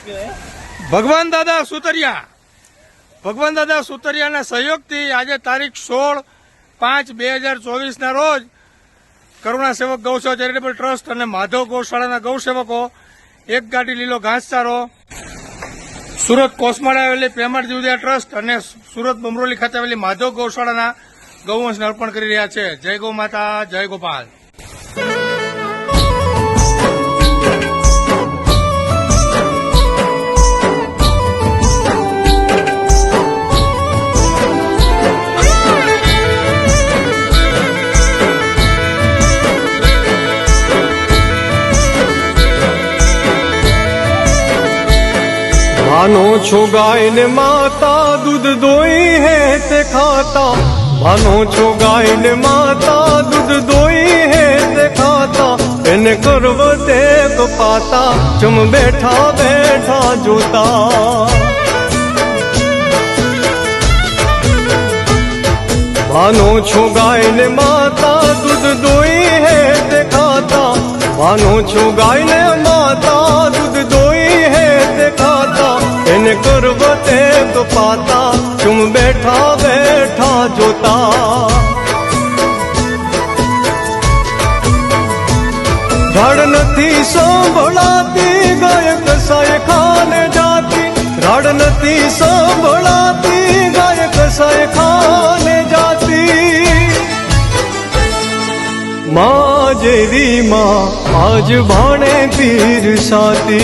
ભગવાન દાદા સુતરિયાના સહયોગથી આજે તારીખ 16/5/2024 રોજ કરુણા સેવક ગૌસેવા ચેરિટેબલ ટ્રસ્ટ અને માધવ ગૌશાળાના ગૌસેવકો એક ગાડી લીલો ઘાસચારો સુરત કોસમાળા આવેલી પ્રેમાળ જીવદયા ટ્રસ્ટ અને સુરત બમરોલી ખાતે આવેલી માધવ ગૌશાળાના ગૌવંશને અર્પણ કરી રહ્યા છે. જય ગૌ માતા, જય ગોપાલ. मानो छो गाय ने माता दूध दोई है ते खाता, मानो छो गाय ने माता दूध दोई है ते खाता, इन करव देख पाता चुम बैठा बैठा जोता. मानो छो गाय ने माता दूध दोई है ते खाता, मानो छो गाय ने माता दूध दोई है ते खाता, इन करव देख पाता चुम बैठा बैठा जोता. राड नथी सांभळाती गाय कसाय खाने जाती, राड नथी सांभळाती गाय कसाय खाने जाती. मां जेरी मां आज भाणे पीर साती.